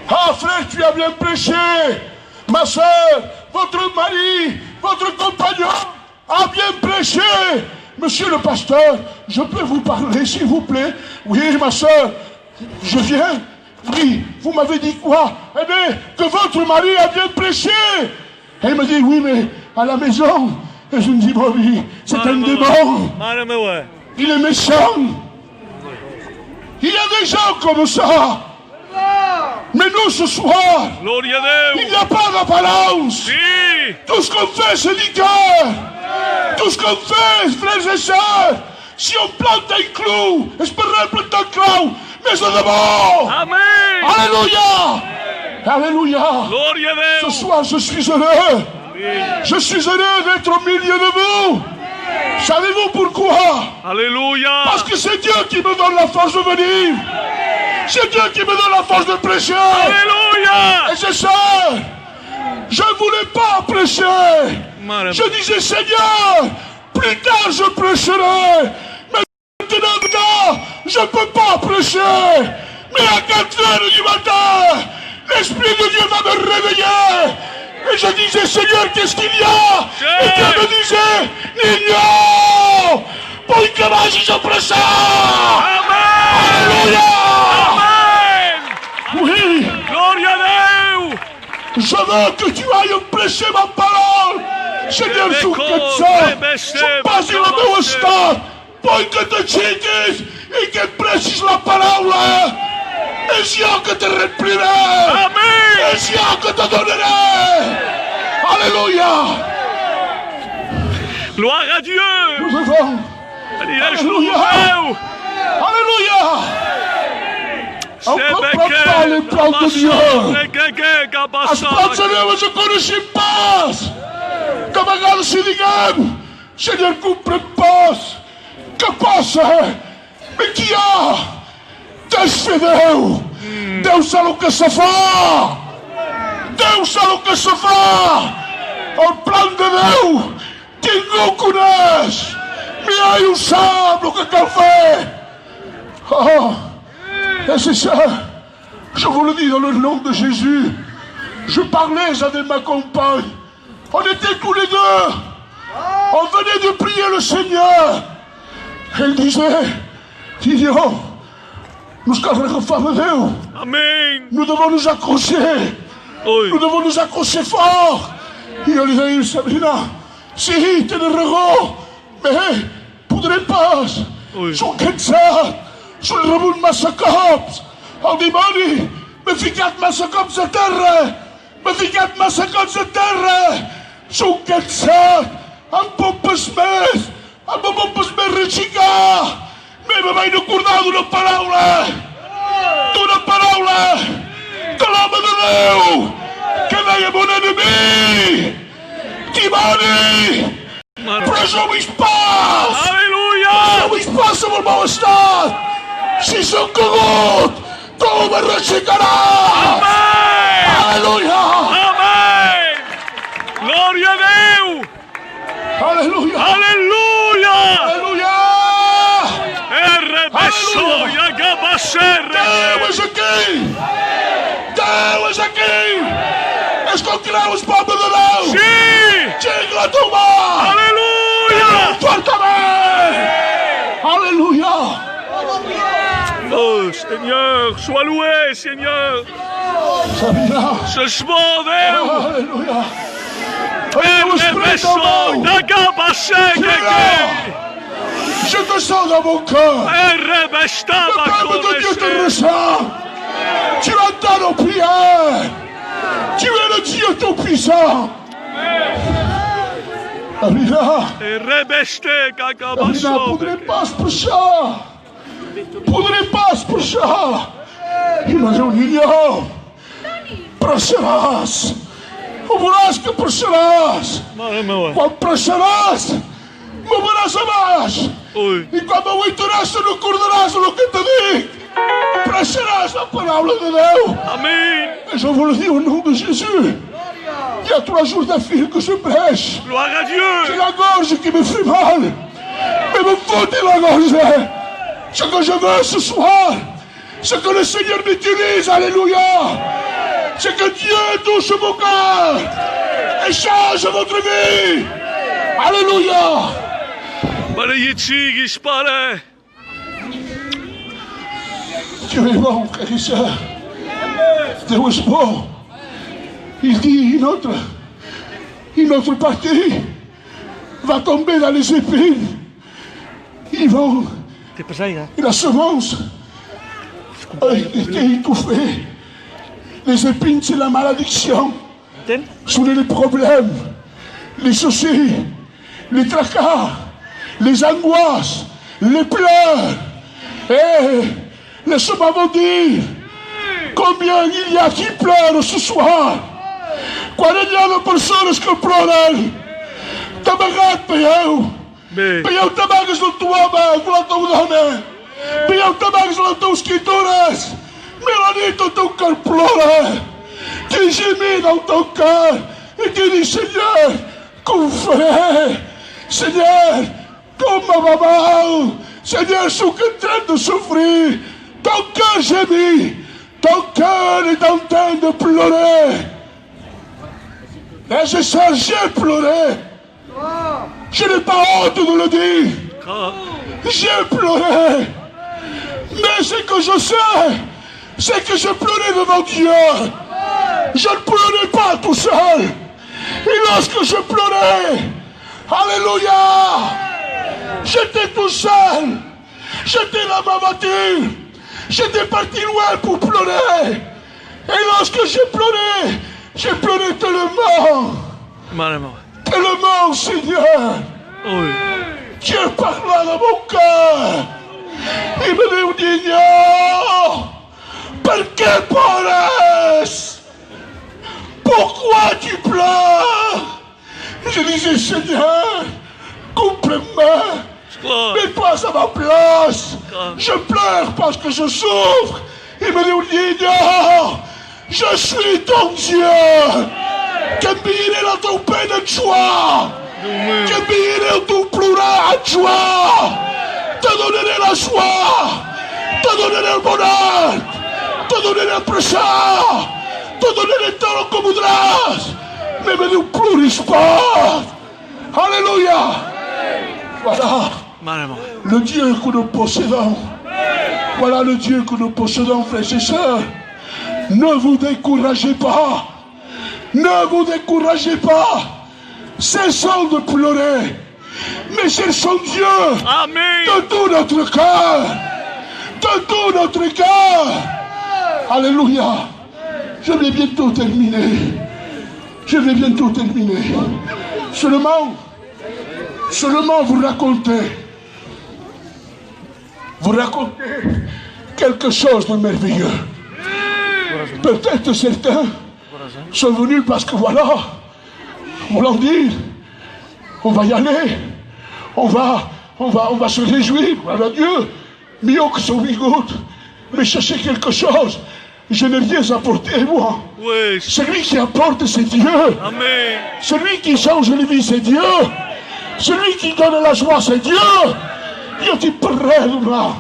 Ah frère, tu as bien prêché. Ma soeur, votre mari, votre compagnon a bien prêché. Monsieur le pasteur, je peux vous parler s'il vous plaît? Oui, ma soeur, je viens. Oui, vous m'avez dit quoi? Eh bien, que votre mari a bien prêché. Elle me dit, oui, mais à la maison. Et je me dis, bon, oui, c'est un démon. Il est méchant. Il y a des gens comme ça. Mais nous, ce soir, il n'y a pas d'apparence. Tout ce qu'on fait, c'est du cœur. Tout ce qu'on fait, frères et sœurs, si on plante un clou, espérons planter un clou, mais c'est d'abord. Amen. Alléluia. Alléluia. Ce soir, je suis heureux. Je suis heureux d'être au milieu de vous. Savez-vous pourquoi? Alléluia. Parce que c'est Dieu qui me donne la force de venir. C'est Dieu qui me donne la force de prêcher. Alléluia. Et c'est ça. Je ne voulais pas prêcher. Je disais, Seigneur, plus tard je prêcherai. Mais maintenant, je ne peux pas prêcher. Mais à 4 heures du matin, l'Esprit de Dieu va me réveiller. Et je disais, Seigneur, qu'est-ce qu'il y a? Et Dieu me disait, Nigno, poi que vas-y, je prêche. Alléluia. Oui. Gloria a Deus. Je veux que tu ailles prêcher ma parole. Seigneur, su che c'è, passi la mia sta, poi che te citis e che prêches la parola. Et c'est io che te reprirai. Amen. Et c'est io che te donnerai. Alléluia. Gloire à Dieu. Nous devons. Alléluia. Alléluia. On ne comprend pas les plans de Dieu. À ce plan de Dieu, je connais ses passes. Comme regarde se digamos, Seigneur, cumpre paz. Que passa? Mais qui a? Deus fideu. Deus sabe o que se fa. Deus sabe o que se fa. O plan de Deus, quem o conhece, me aí sabe o que quer faire. Oh, et c'est ça. Je vous le dis dans le nom de Jésus. Je parlais avec ma compagne. On était tous les deux. On venait de prier le Seigneur. Elle disait, Didion, nous sommes Amen. Nous devons nous accrocher. Oui. Nous devons nous accrocher fort. Et elle disait, Sabrina, si, te rego, mais poudre pas. Oui. Son cansat, son rebut massa cops. El dimoni m'ha ficat massa cops a terra. M'ha ficat massa cops a terra. Sou cansat, amb pompes més rexicar. Me vaig recordar d'una paraula de l'home de Déu, que deia mon enemic, dimoni, però jo vull pas. Alléluia. Jo vull pas amb el meu estat. Si sóc cagut, tu me rexicaràs. Amen. Alléluia. Amen. Gloria a Deus. Alléluia. Alléluia. Alléluia. Errebesoia gabaserre. Déu és aquí. Déu és aquí. És com creus, poble de Déu. Sí. Xic la tumba. Alléluia. Fortament. Alléluia. Oh Seigneur, sois loué Seigneur. Sabrina. Ce soir Deus. Alléluia. Errebesoia gabaserre. Je te sens dans mon cœur. Le peuple de Dieu te ressent. Tu entends nos prières. Tu es le Dieu tout-puissant. Sabrina. Sabrina, poudre pas por ça. Poudre pas por ça. Il m'a dit, Nigno, prêcheràs. Ho veuràs que prêcheràs. Quan prêcheràs, me veràs a baix. I quan m'aguaitaràs te recordaràs el que te dic. Prêcheràs la paraula de Déu. Amen. Et je vous le dis au nom de Jésus. Il y a 3 jours d'affilée que je prêche. Gloire à J'ai Dieu. la gorge qui me fait mal. Mais me fout la gorge. Ce que je veux ce soir, c'est que le Seigneur m'utilise. Alléluia. C'est que Dieu touche vos cœurs et change votre vie. Alléluia. Dieu est bon, frères et sœurs. Dieu est bon. Il dit une autre partie va tomber dans les épines. Ils vont. Et la semence a été étouffée. Les épines, c'est la malédiction. Ce sont les problèmes, les soucis, les tracas, les angoisses, les pleurs. Et laissez-moi vous dire combien il y a qui pleurent ce soir. Quando pessoas que ploram, tabagat payaw. Payaw tabagas ng tuwaba, kulatong dame. Payaw tabagas ng tuwang escrituras. Meron dito itong carplora. Qui gémit dans ton cœur et qui dit Seigneur, qu'on fait? Seigneur, comme ma maman. Seigneur, je suis en train de souffrir. Ton cœur gémit. Ton cœur est en train de pleurer. Et c'est ça, j'ai pleuré. Je n'ai pas honte de le dire. J'ai pleuré. Mais ce que je sais, c'est que je pleurais devant Dieu. Je ne pleurais pas tout seul. Et lorsque je pleurais, alléluia, j'étais tout seul. J'étais dans ma voiture. J'étais parti loin pour pleurer. Et lorsque j'ai pleuré tellement. Tellement, Seigneur. Oui. Dieu parla dans mon cœur. Il me dit, non, perché pleures? Pourquoi tu pleures? Je disais, Seigneur, comprends-moi. Mets pas à ma place. Je pleure parce que je souffre. Il me dit, non, je suis ton Dieu. Qu'embire dans ton pain de joie. Qu'embire dans ton pleurer à joie. Te donnerai la joie. Te donnerai le bonheur. Te donnerai le présent. Te donnerai le temps que voudras. Mais ne pleure pas. Alléluia. Voilà le Dieu que nous possédons. Voilà le Dieu que nous possédons, frères et sœurs. Ne vous découragez pas. Ne vous découragez pas. Cessons de pleurer. Mais cherchons Dieu. Amen. De tout notre cœur. De tout notre cœur. Alléluia. Je vais bientôt terminer. Je vais bientôt terminer. Seulement vous raconter quelque chose de merveilleux. Peut-être certains sont venus parce que voilà, voulant dire, on va y aller, on va se réjouir, voilà Dieu, mieux que son bigout, mais chercher quelque chose. Je n'ai rien apporté, moi. Oui. Celui qui apporte, c'est Dieu. Amen. Celui qui change les vies, c'est Dieu. Celui qui donne la joie, c'est Dieu. Io ti prego,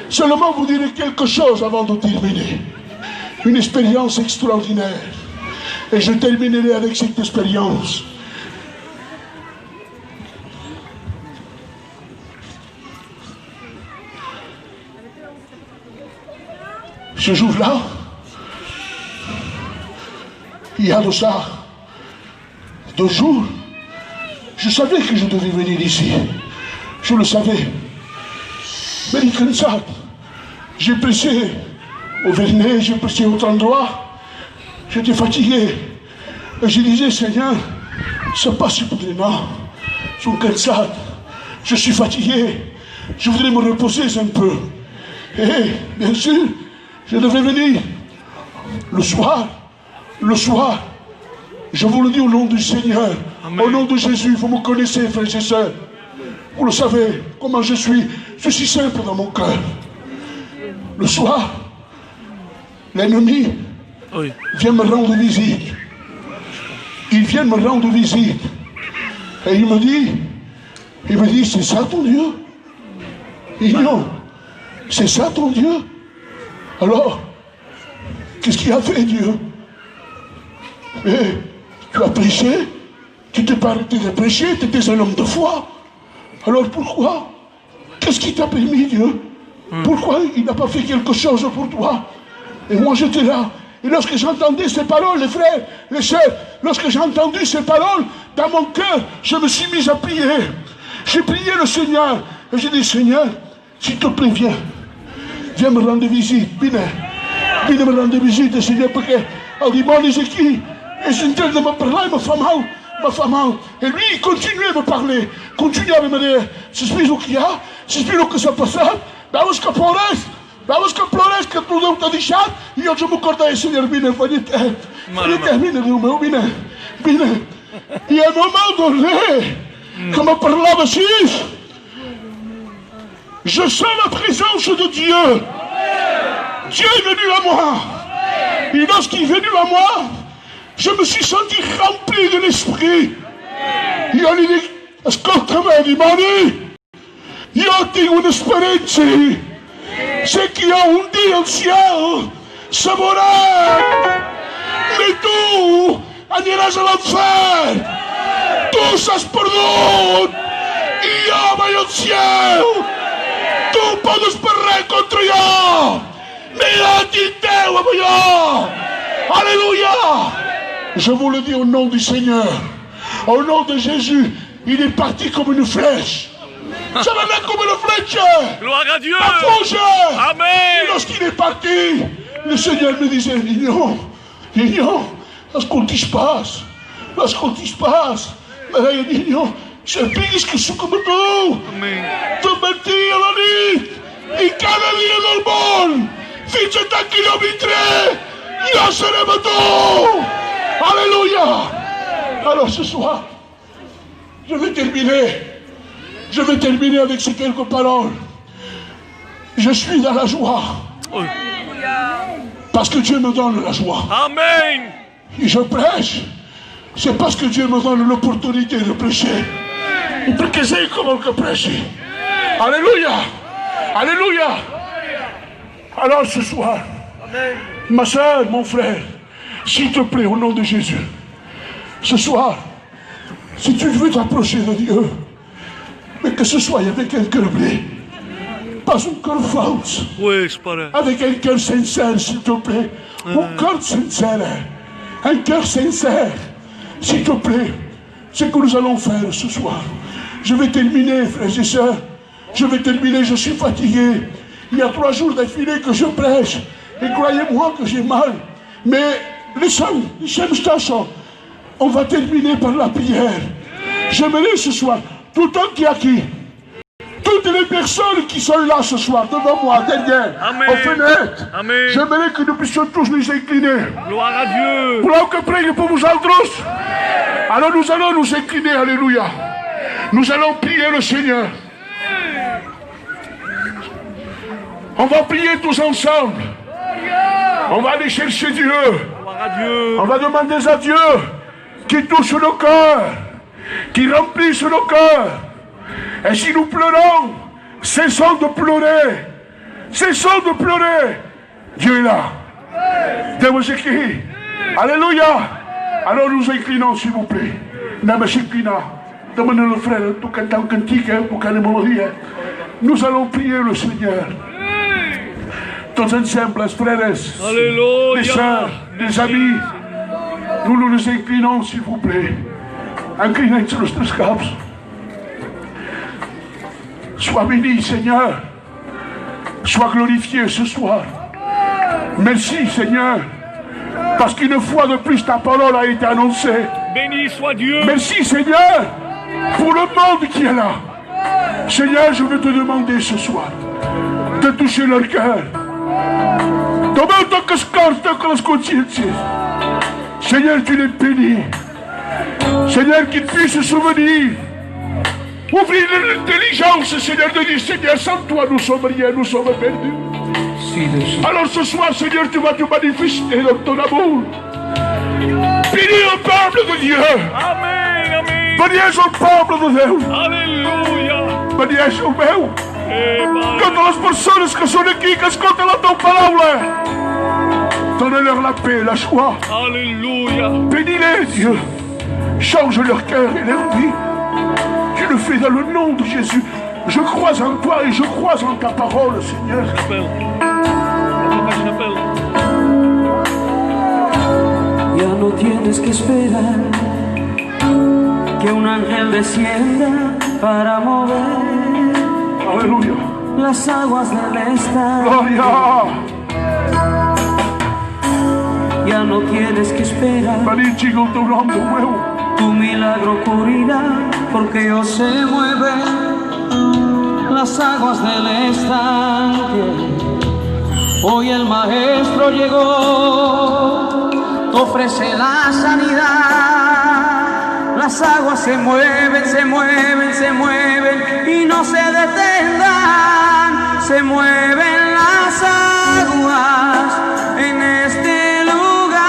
seulement vous direz quelque chose avant de terminer. Une expérience extraordinaire. Et je terminerai avec cette expérience. Ce jour-là, il y a de ça 2 jours, je savais que je devais venir ici. Je le savais. Mais comme ça, j'ai pressé au Vernet, j'ai pressé au autre endroit. J'étais fatigué. Et je disais, Seigneur, c'est pas si non. Je suis cansé. Je suis fatigué. Je voudrais me reposer un peu. Et bien sûr, je devais venir le soir. Je vous le dis au nom du Seigneur. Amen. Au nom de Jésus, vous me connaissez, frères et sœurs. Vous le savez, comment je suis. Je suis simple dans mon cœur. Le soir, l'ennemi vient me rendre visite. Il vient me rendre visite. Et il me dit, c'est ça ton Dieu? Il dit non, c'est ça ton Dieu? Alors, qu'est-ce qu'il a fait Dieu? Mais tu as péché, tu t'es pas arrêté de pécher, tu étais un homme de foi. Alors pourquoi? Qu'est-ce qui t'a permis, Dieu? Pourquoi il n'a pas fait quelque chose pour toi? Et moi j'étais là. Et lorsque j'entendais ces paroles, les frères, les sœurs, lorsque j'ai entendu ces paroles, dans mon cœur, je me suis mis à prier. J'ai prié le Seigneur. Et j'ai dit, Seigneur, s'il te plaît, viens me rendre visite. Viens me rendre visite, Seigneur, parce que al dimoni is aqui. Et je de me parler, me fa mal. Et lui, il continuait à me parler. Continuait à me dire, se spui o que há, se spui o que s'ha passat, veus que plores, que tu Déu t'ha deixat, i jo me acordava, Senyor, vine, vine, Déu meu, vine. I a un moment donné, que me parlava així, je sens la présence de Dieu. Dieu est venu à moi. Et lorsqu'il est venu à moi, je me suis senti rempli de l'esprit. Io gli dico, ascoltami, dimoni, io tengo un'esperienza. C'est qu'il y a un dia al ciel, se veurà. Mais tu aniràs a l'enfer. Tu s'has perdut. I jo vaig al ciel. Tu podes parlar contra jo. Mais jo tinc teu amb jo. Alléluia. Je vous le dis au nom du Seigneur. Au nom de Jésus, il est parti comme une flèche. Ça va venir comme une flèche. Gloire à Dieu. Amen. Amen. Lorsqu'il est parti, le Seigneur me disait, Nino, ascolti pas. Ma io Nino, capisco su come tu. Amen. Tu metti alla nit, in cada dia del món, fins a tant que jo vindré, jo seré amb tu. Alléluia. Alors ce soir, je vais terminer avec ces quelques paroles. Je suis dans la joie. Parce que Dieu me donne la joie. Amen. Et je prêche. C'est parce que Dieu me donne l'opportunité de prêcher. Et pour que j'ai comment que prêcher. Alléluia. Alléluia. Alors ce soir, ma soeur, mon frère, s'il te plaît, au nom de Jésus, ce soir, si tu veux t'approcher de Dieu, mais que ce soit avec un cœur blé, pas un cœur faux, Oui, je parle. avec un cœur sincère, s'il te plaît, un cœur sincère, s'il te plaît, c'est que nous allons faire ce soir. Je vais terminer, frères et sœurs, je suis fatigué. Il y a 3 jours d'affilée que je prêche, et croyez-moi que j'ai mal, mais on va terminer par la prière. J'aimerais ce soir, tout le temps qui est acquis, toutes les personnes qui sont là ce soir, devant moi, derrière, aux fenêtres, Amen. j'aimerais que nous puissions tous nous incliner. Gloire à Dieu. Voleu que pregui pour vous autres? Alors nous allons nous incliner, alléluia. Nous allons prier le Seigneur. On va prier tous ensemble. On va aller chercher Dieu. Gloire à Dieu. On va demander à Dieu qui touche nos cœurs, qui remplisse nos cœurs. Et si nous pleurons, cessons de pleurer. Cessons de pleurer. Dieu est là. Dieu est ici. Alléluia. Alors nous inclinons, s'il vous plaît. Nous inclinons. Demandez le frère, tout cantant cantique, pour qu'elle mélodie. Nous allons prier le Seigneur. Tous ensemble, frères, Alléluia. les sœurs, les amis, nous nous inclinons, s'il vous plaît. Inclinez sur nos caps. Sois béni, Seigneur. Sois glorifié ce soir. Merci, Seigneur, parce qu'une fois de plus, ta parole a été annoncée. Béni soit Dieu. Merci, Seigneur, pour le monde qui est là. Seigneur, je veux te demander ce soir de toucher leur cœur. Tomar toque as costas, toque las consciências. Seigneur, tu les bénis. Seigneur, qu'ils puissent se souvenir. Ouvrir l'intelligence, Seigneur, de dire, Seigneur, sans toi, nous sommes rien, nous sommes perdus. Alors ce soir, Seigneur, tu vas te manifester dans ton amour. Bénis le peuple de Dieu. Amém, amém. Bénis o peuple de Deus. Aleluia. Bénis o meu. Eba. Todas as pessoas que são aqui, que escutam a tua palavra. Donne-leur la paix, la joie. Alléluia. Bénis-les, Dieu. Change leur cœur et leur vie. Tu le fais dans le nom de Jésus. Je crois en toi et je crois en ta parole, Seigneur. Chapelle. Papa Chapelle. Ya no tienes que esperar que un ángel descienda para mover Alléluia. las aguas del estanque. Gloria. Ya no tienes que esperar, Bendigo tu nombre nuevo. tu milagro ocurrirá, porque Dios se mueve las aguas del estanque. Hoy el maestro llegó, te ofrece la sanidad. Las aguas se mueven, se mueven, se mueven y no se detengan. Se mueven las aguas en este lugar.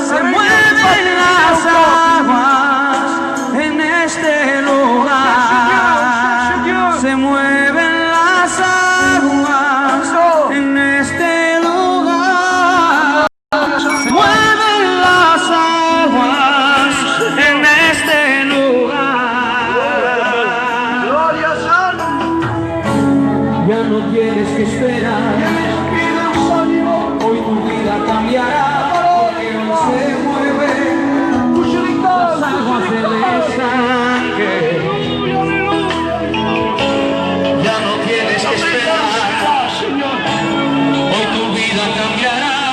Se mueven las aguas en este lugar. Se mueven las aguas en este lugar. Se mueven las aguas en este lugar. Ya no tienes que esperar, hoy tu vida cambiará.